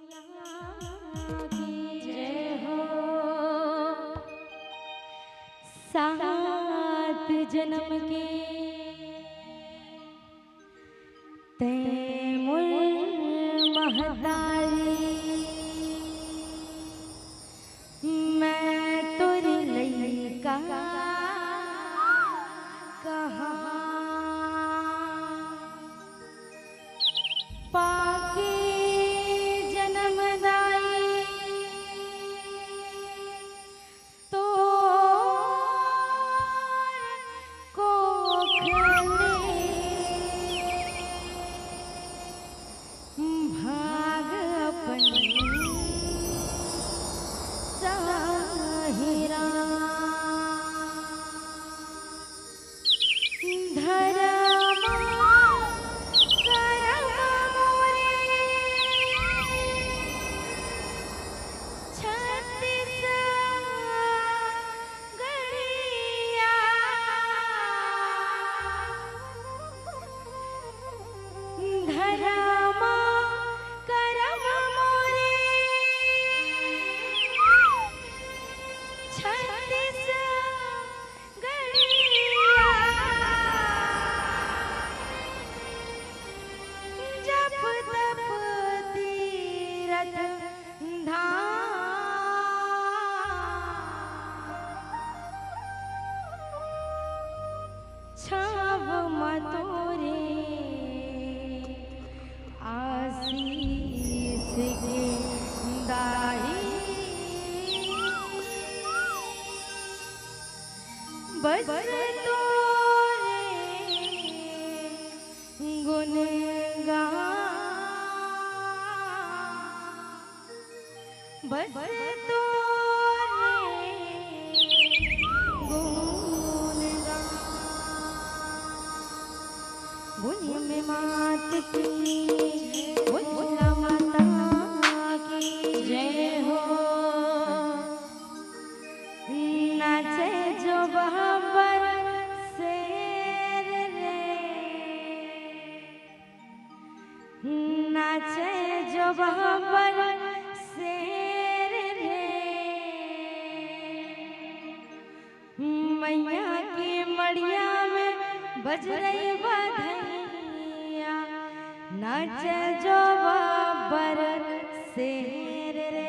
की जय हो। सात जन्म के तैमूर महतारी मैं तुर लइका कहा पाके जन्मदाई तो कोखले भाग अपनी साहिरा छाव मतोरे आशीष के दाई बस तोरे गुनगान बस बुझ में मात की बुझला माता की जय हो। नाचे जो बहाबर शेर रे नाचे जो बहाबर शेर रे मैया की मड़िया में बज रही बधैया नाचे जो बाबर शेर रे।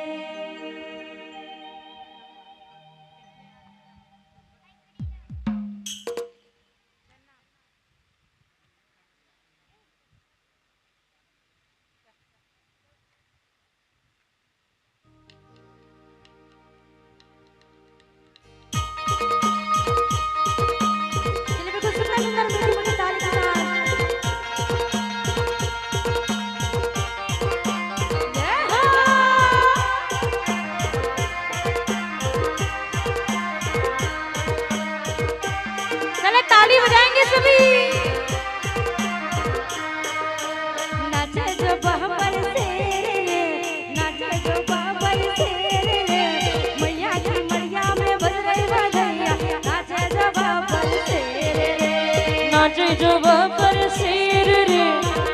ताली बजाएंगे सभी। नाचे जो बहाबर शेर रे नाचे जो बहाबर शेर रे मैया की मड़िया में बज रही बधैया नाचे जो बहाबर शेर रे नाचे जो बहाबर शेर रे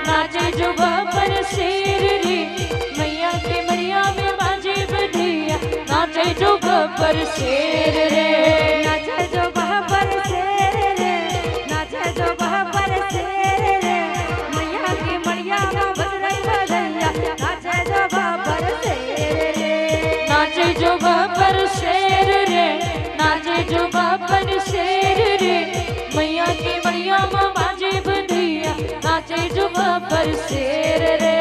नाचे जो बहाबर शेर रे मैया की मड़िया में बाजे बधैया नाचे जो बहाबर शेर रे नाचे जो बहाबर शेर रे नाचे जो बहाबर शेर रे मैया की मड़िया में बज रही बधैया नाचे जो बहाबर शेर रे नाचे जो बहाबर शेर रे नाचे जो बहाबर शेर रे मैया की मड़िया में बाजे बधैया नाचे जो बहाबर शेर रे।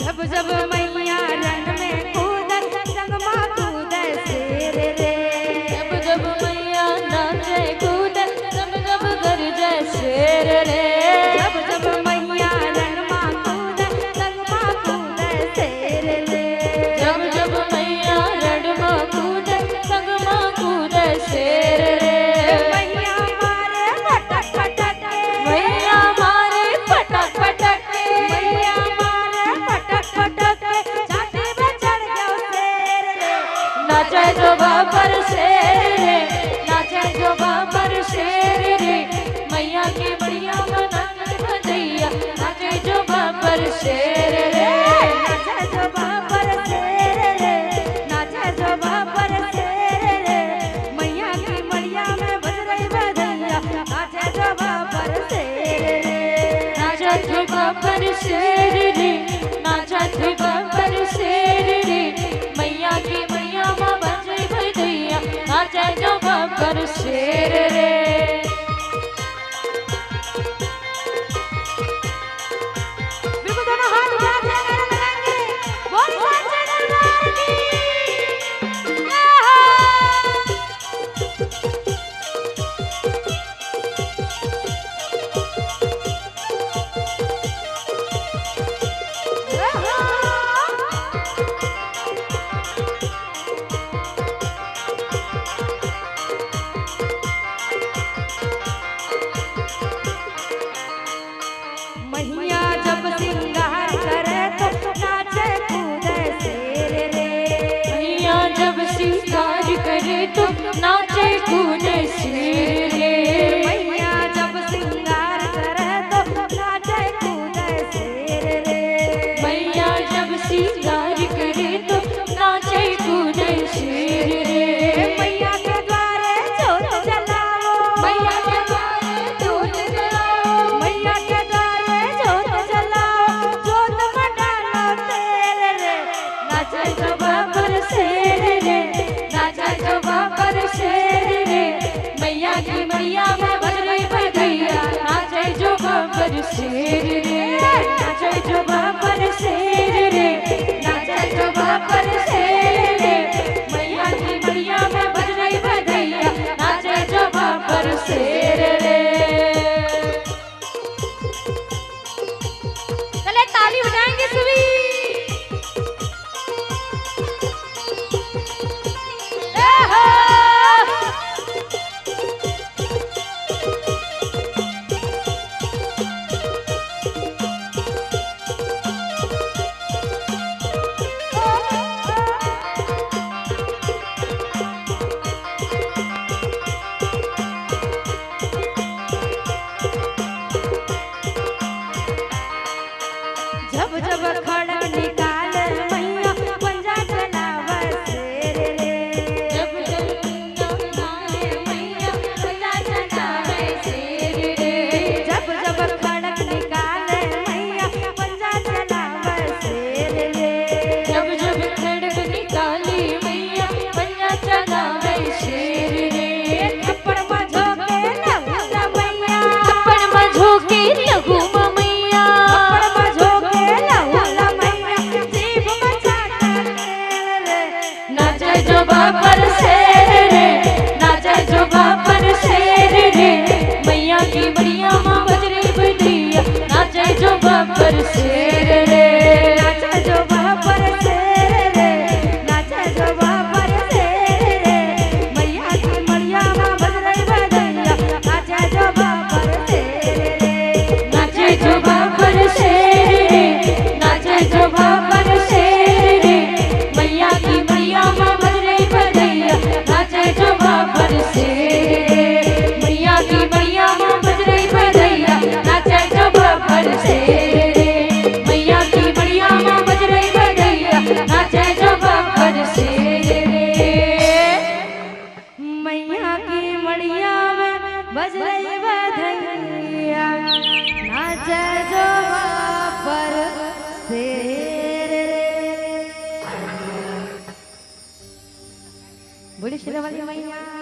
जब जब मैया रंग में कूदत संगमा कूदे शेर रे जब जब मैया नाचे कूदे जब जब गरजे शेर रे जब जब मैया रंग में कूदत संगमा कूदे शेर रे जब जब मैया रण में कूदे संग में कूदे शेर रे मैया मारे शेर रे नाचे जो बाबर शेर रे नाचे जो बाबर शेर रे मैया की मड़िया में बज रही बधैया नाचे जो बाबर शेर रे नाचा थे बाबर शेर रे नाचा थे बाबर शेर रे मैया की मैया माँ बजे भदैया नाचा जो बाबर शेर रे बिल्कुल दोनों हाथ उठा के गाना लगाएंगे बोली साचे दरबार की मैया जब सिंगार करे तो नाचे कूदे शेर रे मैया जब सिंगार करे तो नाचे कूदे शेर रे मैया जब सिंगार करे तो नाचे कूदे शेर रे मैया जब सिंगार करे तो नाचे कूदे शेर रे मैया के द्वारे जोत जलाओ मैया के द्वारे जोत जलाओ मैया के द्वारे जोत जलाओ जोत में डालो तेल रे नाचा जो बाबर शेर रे नाचा जो बाबर शेर रे मैया की मैया में बज रही बधैया नाचे जो बाबर शेर रे नाचे जो बाबर शेर रे नाचे जो बाबर शेर रे मैया की मैया में बज रही बधैया नाचे जो बाबर शेर रे चले ताली बजाएंगे सभी जब जब खड़क निकाल मैया पंजा चलावे शेर रे जब जब नाचे मैया बजा चलावे शेर रे जब जब खड़क निकाल मैया पंजा चलावे शेर रे जब जब खड़क निकाली मैया पंजा चलावे शेर रे थप्पड़ मझो के लहू मैया थप्पड़ मझो के लहू मैया थप्पड़ मझो के लहू मैया जीभ बचा कर रे नाचे जो बाबर शेर रे नाचे जो बाबर शेर रे मैया की बढ़िया माँ बजरी बधिया नाचे जो बाबर शेर रे नाचे जो बाबर शेर रे नाचे जो बाबर शेर रे मैया की मड़िया माँ बज रही बधैया नाचे जो बाबर शेर रे नाचे जो बाबर शेर रे नाचे जो बाबर शेर रे मैया की मैया माँ बज रही बधैया नाचे जो बाबर शेर रे मैया की मैया माँ बज रही बधैया नाचे जो बाबर शेर रे मैया की मैया माँ बज रही बधैया नाचे जो बाबर शेर रे मैया की मड़िया में बज रही बधैया नाचे जो बाबर शेर रे बोली शेर वाली मैया